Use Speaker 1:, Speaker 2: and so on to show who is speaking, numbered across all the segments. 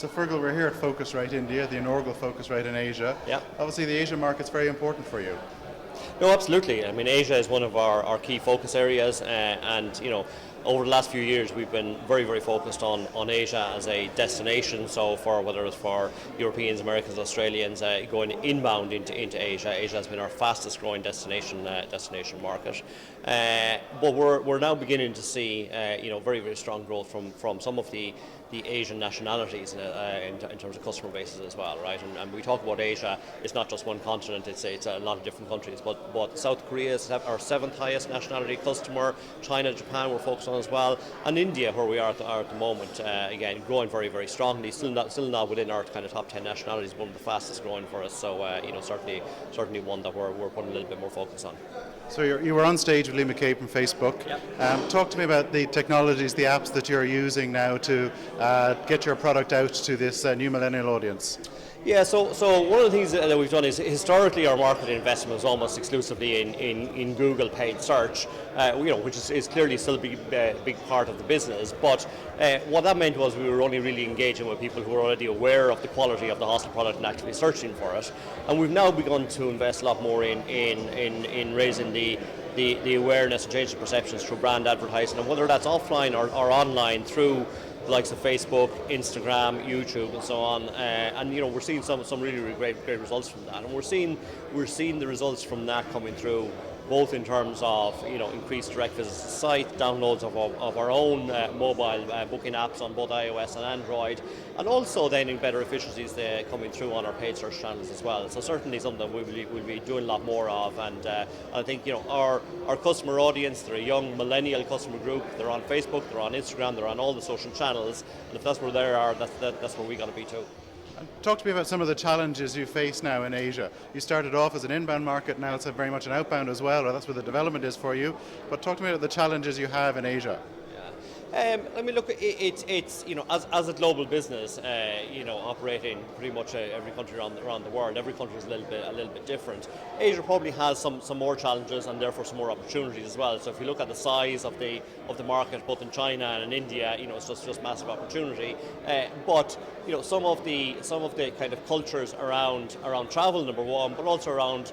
Speaker 1: So Feargal, we're here at Phocuswright India, the inaugural Phocuswright in Asia.
Speaker 2: Yeah.
Speaker 1: Obviously the Asian market's very important for you.
Speaker 2: No, absolutely. I mean, Asia is one of our key focus areas, and over the last few years, we've been very, very focused on Asia as a destination. So, for whether it's for Europeans, Americans, Australians going inbound into Asia, Asia has been our fastest growing destination market. But we're now beginning to see very, very strong growth from some of the Asian nationalities in terms of customer bases as well, right? And we talk about Asia, it's not just one continent, it's a lot of different countries. But South Korea is our seventh highest nationality customer, China, Japan we're focused on as well, and India, where we are at the moment, again, growing very, very strongly, still not within our kind of top 10 nationalities, one of the fastest growing for us, so certainly one that we're putting a little bit more focus on.
Speaker 1: So you were on stage with Lee McCabe from Facebook.
Speaker 2: Yep.
Speaker 1: Talk to me about the technologies, the apps that you're using now to get your product out to this new millennial audience.
Speaker 2: Yeah, so one of the things that we've done is historically our marketing investment was almost exclusively in Google paid search, which is clearly still a big part of the business. But what that meant was we were only really engaging with people who were already aware of the quality of the hostel product and actively searching for it. And we've now begun to invest a lot more in raising the awareness and changing perceptions through brand advertising, and whether that's offline or online through the likes of Facebook, Instagram, YouTube, and so on, and we're seeing some really, really great results from that, and we're seeing the results from that coming through, both in terms of increased direct visits to the site, downloads of our own mobile booking apps on both iOS and Android, and also then in better efficiencies coming through on our paid search channels as well. So certainly something we'll be doing a lot more of, and I think our customer audience, they're a young millennial customer group. They're on Facebook, they're on Instagram, they're on all the social channels, and if that's where they are, that's where we got to be too.
Speaker 1: Talk to me about some of the challenges you face now in Asia. You started off as an inbound market, now it's very much an outbound as well, or that's where the development is for you. But talk to me about the challenges you have in Asia.
Speaker 2: I mean, look, it's as a global business, operating pretty much every country around the world. Every country is a little bit different. Asia probably has some more challenges and therefore some more opportunities as well. So if you look at the size of the market, both in China and in India, it's just massive opportunity. But some of the kind of cultures around travel, number one, but also around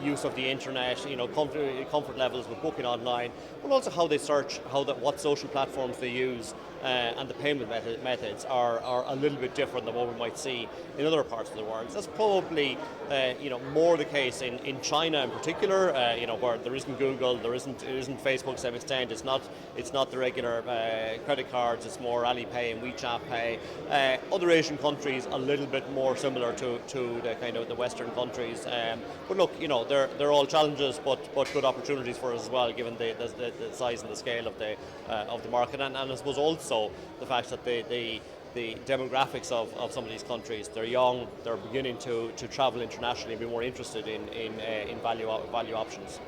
Speaker 2: use of the internet, comfort levels with booking online, but also how they search, what social platforms they use, and the payment methods are a little bit different than what we might see in other parts of the world. So that's probably more the case in China in particular, where there isn't Google, there isn't Facebook to some extent. It's not the regular credit cards. It's more Alipay and WeChat Pay. Other Asian countries a little bit more similar to the kind of the Western countries. But look, they're all challenges, but good opportunities for us as well, given the size and the scale of the market, and I suppose also the fact that the demographics of some of these countries, they're young, they're beginning to travel internationally and be more interested in value options.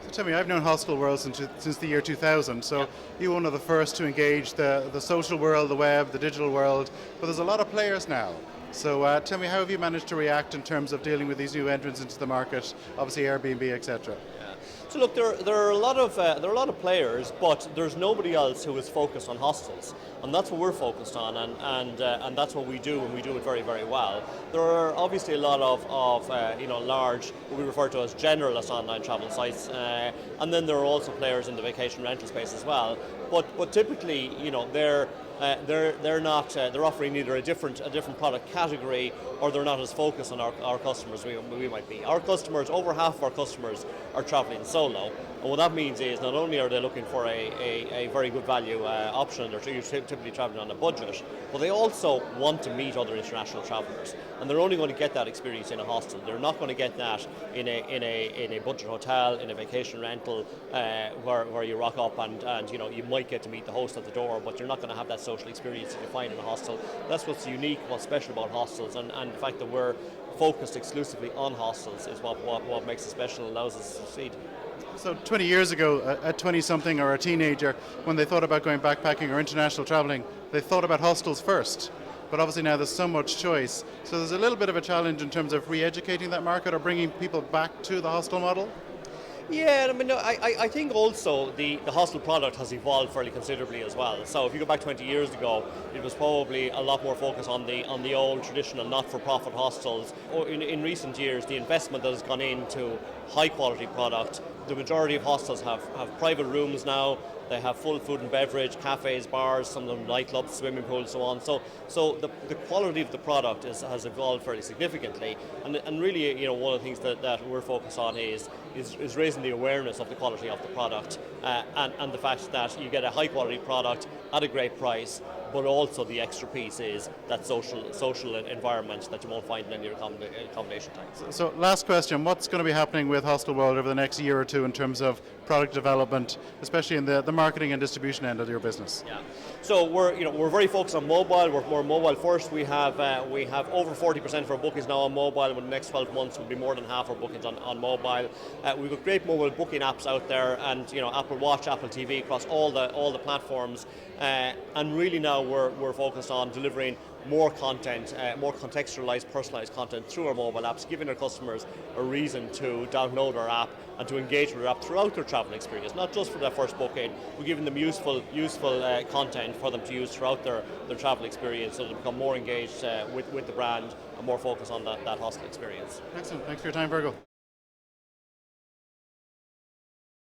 Speaker 1: So tell me, I've known Hostelworld since the year 2000, so you were one of the first to engage the social world, the web, the digital world, but there's a lot of players now. So tell me, how have you managed to react in terms of dealing with these new entrants into the market, obviously Airbnb, etc.?
Speaker 2: So look, there are a lot of players, but there's nobody else who is focused on hostels, and that's what we're focused on, and that's what we do, and we do it very, very well. There are obviously a lot of large, what we refer to as generalist online travel sites, and then there are also players in the vacation rental space as well. But typically, they're offering either a different product category, or they're not as focused on our customers we might be. Our customers, over half of our customers are traveling solo, and what that means is not only are they looking for a very good value option, they're typically traveling on a budget, but they also want to meet other international travelers, and they're only going to get that experience in a hostel. They're not going to get that in a budget hotel, in a vacation rental, where you rock up and you might get to meet the host at the door, but you're not going to have that social experience that you find in a hostel. That's what's unique, what's special about hostels, and the fact that we're focused exclusively on hostels is what makes it special and allows us to succeed.
Speaker 1: So 20 years ago, a 20-something or a teenager, when they thought about going backpacking or international traveling, they thought about hostels first. But obviously now there's so much choice. So there's a little bit of a challenge in terms of re-educating that market or bringing people back to the hostel model?
Speaker 2: Yeah, I mean, no, I think also the hostel product has evolved fairly considerably as well. So if you go back 20 years ago, it was probably a lot more focus on the old traditional not-for-profit hostels. Or in recent years, the investment that has gone into high-quality product. The majority of hostels have private rooms now. They have full food and beverage, cafes, bars, some of them nightclubs, swimming pools, so on. So the quality of the product has evolved fairly significantly. And really, one of the things that we're focused on is raising the awareness of the quality of the product and the fact that you get a high quality product at a great price, but also the extra piece is that social environment that you won't find in any accommodation types.
Speaker 1: So last question, what's going to be happening with Hostelworld over the next year or two in terms of product development, especially in the marketing and distribution end of your business?
Speaker 2: Yeah. So we're very focused on mobile. We're mobile first. We have over 40% of our bookings now on mobile. In the next 12 months, will be more than half our bookings on mobile. We've got great mobile booking apps out there, and Apple Watch, Apple TV across all the platforms. And really now we're focused on delivering more content, more contextualized, personalized content through our mobile apps, giving our customers a reason to download our app and to engage with our app throughout their travel experience, not just for their first booking. We're giving them useful content for them to use throughout their travel experience, so they become more engaged with the brand and more focused on that hostel experience.
Speaker 1: Excellent. Thanks for your time, Feargal.